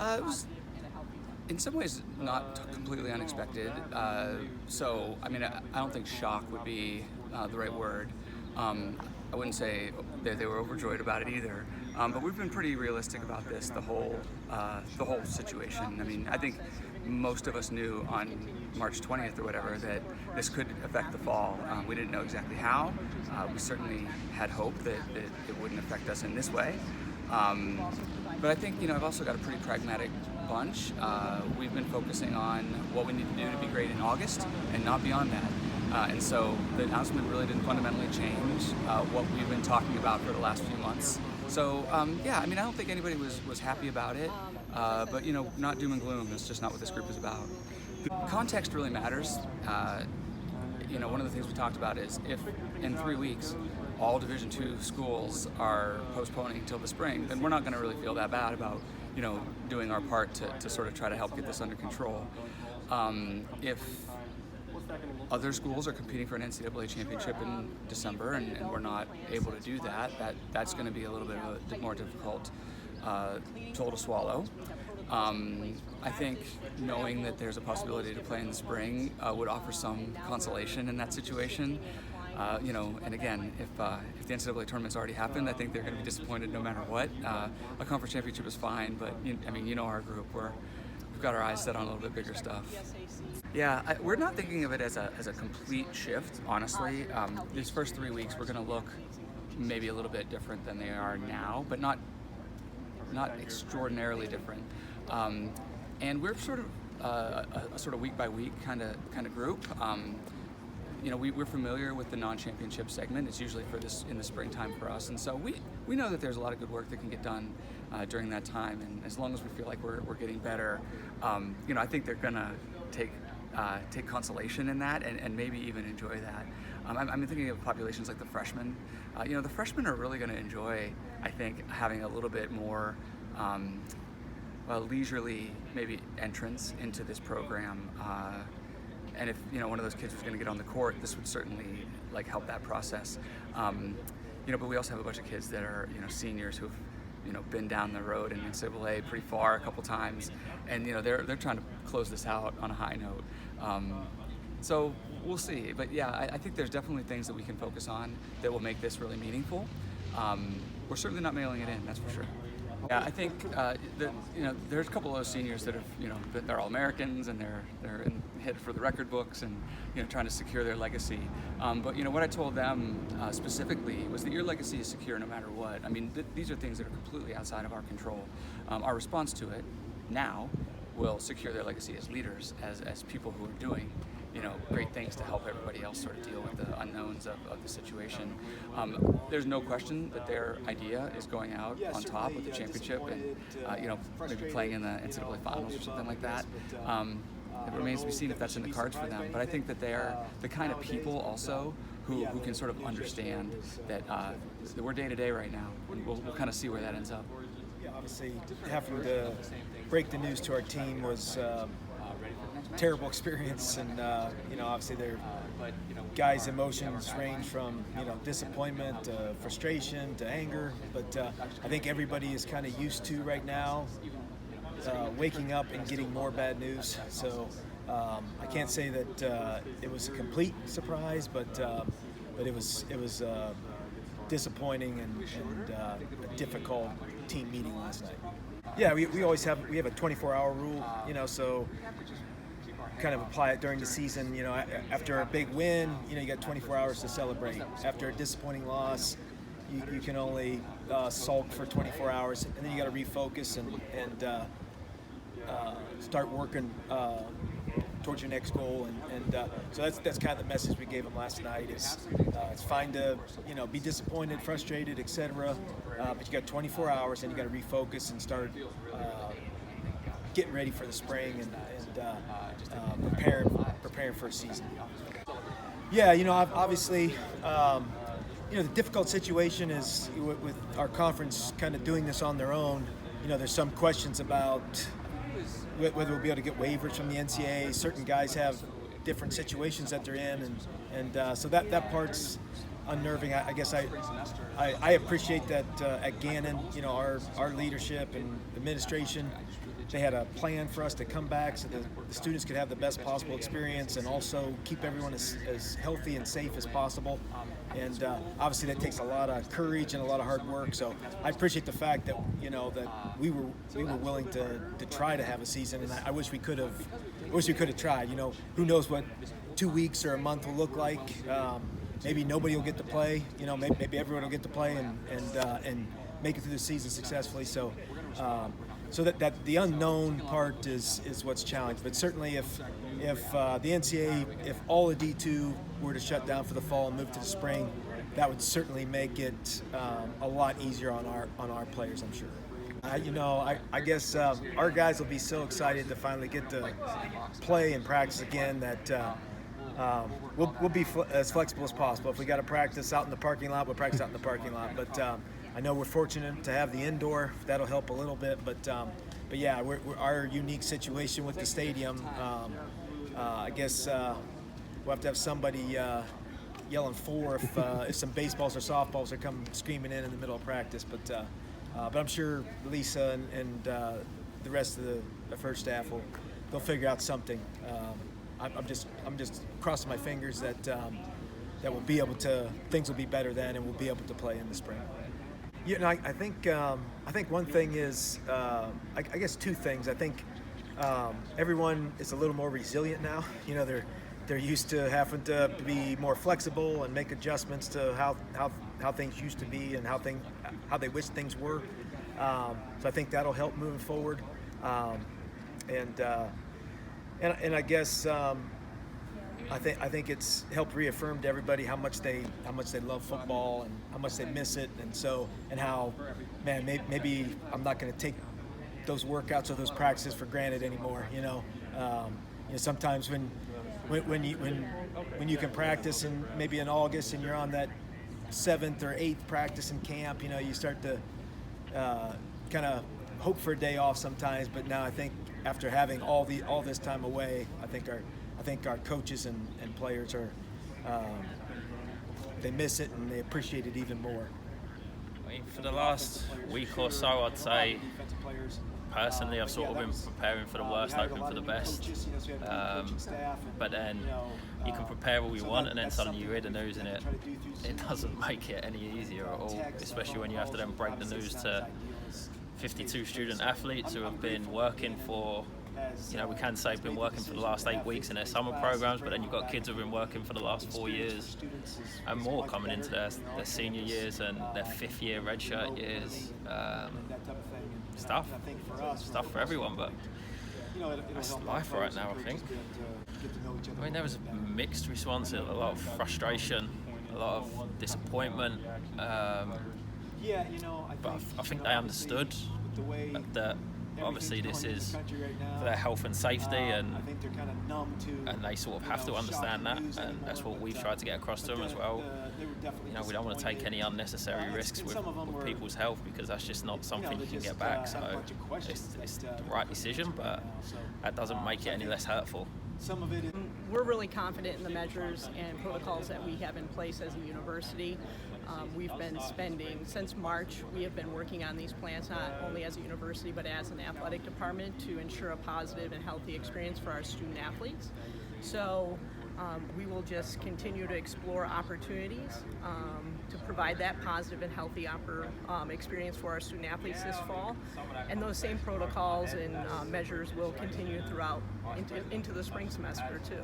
It was in some ways not completely unexpected. So, I mean, I don't think shock would be the right word. I wouldn't say they were overjoyed about it either. But we've been pretty realistic about this, the whole situation. I mean, I think most of us knew on March 20th or whatever that this could affect the fall. We didn't know exactly how. We certainly had hope that it wouldn't affect us in this way. But I think, I've also got a pretty pragmatic bunch. We've been focusing on what we need to do to be great in August and not beyond that. And so the announcement really didn't fundamentally change what we've been talking about for the last few months. So, I don't think anybody was happy about it, but, not doom and gloom. That's just not what this group is about. The context really matters. One of the things we talked about is if in 3 weeks all Division II schools are postponing till the spring, then we're not going to really feel that bad about, doing our part to sort of try to help get this under control. If other schools are competing for an NCAA championship in December and we're not able to do that's going to be a little bit of a more difficult toll to swallow. I think knowing that there's a possibility to play in the spring would offer some consolation in that situation. And again, if the NCAA tournament's already happened, I think they're going to be disappointed no matter what. A conference championship is fine, but our group, we've got our eyes set on a little bit bigger stuff. Yeah, we're not thinking of it as a complete shift, honestly. These first 3 weeks, we're going to look maybe a little bit different than they are now, but not extraordinarily different. And we're sort of a sort of week by week kind of group. We're familiar with the non-championship segment. It's usually in the springtime for us, and so we know that there's a lot of good work that can get done during that time. And as long as we feel like we're getting better, I think they're gonna take consolation in that and maybe even enjoy that. I'm thinking of populations like the freshmen. The freshmen are really going to enjoy, I think, having a little bit more leisurely maybe entrance into this program. And if one of those kids was going to get on the court, this would certainly help that process. But we also have a bunch of kids that are seniors who've been down the road in NCAA pretty far a couple times, and they're trying to close this out on a high note. So we'll see. But yeah, I think there's definitely things that we can focus on that will make this really meaningful. We're certainly not mailing it in, that's for sure. Yeah, I think there's a couple of those seniors that have they're all Americans and they're headed for the record books and trying to secure their legacy. But what I told them specifically was that your legacy is secure no matter what. I mean, these are things that are completely outside of our control. Our response to it now will secure their legacy as leaders, as people who are doing great things to help everybody else sort of deal with the unknowns of the situation. There's no question that their idea is going out on top with the championship and maybe playing in the NCAA finals or something like that. It remains to be seen if that's in the cards for them. But I think that they are the kind of people also who can sort of understand that we're day to day right now, and we'll kind of see where that ends up. Yeah, obviously having to break the news to our team was terrible experience, and obviously their guys' emotions range from disappointment to frustration to anger, but I think everybody is kind of used to right now waking up and getting more bad news. So I can't say that it was a complete surprise, but it was disappointing and a difficult team meeting last night. Yeah, we always have a 24-hour rule, so kind of apply it during the season. After a big win, you got 24 hours to celebrate. After a disappointing loss, you can only sulk for 24 hours, and then you got to refocus and start working towards your next goal. And so that's kind of the message we gave them last night. It's fine to be disappointed, frustrated, etc. But you got 24 hours, and you got to refocus and start getting ready for the spring and preparing for a season. Yeah, obviously, the difficult situation is with our conference kind of doing this on their own. There's some questions about whether we'll be able to get waivers from the NCAA. Certain guys have different situations that they're in, and so that part's unnerving. I guess I appreciate that at Gannon, our leadership and administration they had a plan for us to come back so that the students could have the best possible experience and also keep everyone as healthy and safe as possible. And obviously that takes a lot of courage and a lot of hard work. So I appreciate the fact that that we were willing to try to have a season, and I wish we could have tried. Who knows what 2 weeks or a month will look like. Maybe nobody will get to play. Maybe everyone will get to play and make it through the season successfully. So that the unknown part is what's challenged. But certainly if the NCAA, if all of D2 were to shut down for the fall and move to the spring, that would certainly make it a lot easier on our players, I'm sure. I guess our guys will be so excited to finally get to play and practice again that we'll be as flexible as possible. If we got to practice out in the parking lot, we'll practice out in the parking lot. But I know we're fortunate to have the indoor. That'll help a little bit. But yeah, we're our unique situation with the stadium. I guess we'll have to have somebody yelling if some baseballs or softballs are coming screaming in the middle of practice. But I'm sure Lisa and the rest of the first staff they'll figure out something. I'm just crossing my fingers that we'll be able to, things will be better then, and we'll be able to play in the spring. I think one thing is, I guess two things. I think everyone is a little more resilient now. They're used to having to be more flexible and make adjustments to how things used to be and how they wish things were. So I think that'll help moving forward. And I guess I think it's helped reaffirm to everybody how much they love football and how much they miss it, and how maybe I'm not going to take those workouts or those practices for granted anymore. Sometimes when you can practice and maybe in August and you're on that 7th or 8th practice in camp, you start to kind of hope for a day off sometimes. But now I think after having all this time away, I think our coaches and players they miss it and they appreciate it even more. I mean, for the last week or so, I'd say personally I've sort of been preparing for the worst, hoping for the best. But then you can prepare all you want, and then suddenly you hear the news, and it doesn't make it any easier at all, especially when you have to then break the news to 52 student athletes who have been working for, we can say been working for the last 8 weeks in their summer programs, but then you've got kids who've been working for the last 4 years and more coming into their senior years and their 5th year redshirt years. Stuff for everyone, but that's life right now, I think. I mean, there was a mixed response, a lot of frustration, a lot of disappointment, but I think they understood that obviously this is for their health and safety, and they sort of have to understand that, and that's what we've tried to get across to them as well. We don't want to take any unnecessary risks with people's health, because that's just not something you can get back. So it's the right decision, but that doesn't make it any less hurtful. We're really confident in the measures and protocols that we have in place as a university. We've been spending, since March, we have been working on these plans, not only as a university, but as an athletic department, to ensure a positive and healthy experience for our student athletes. So we will just continue to explore opportunities to provide that positive and healthy experience for our student athletes this fall. And those same protocols and measures will continue throughout into the spring semester too.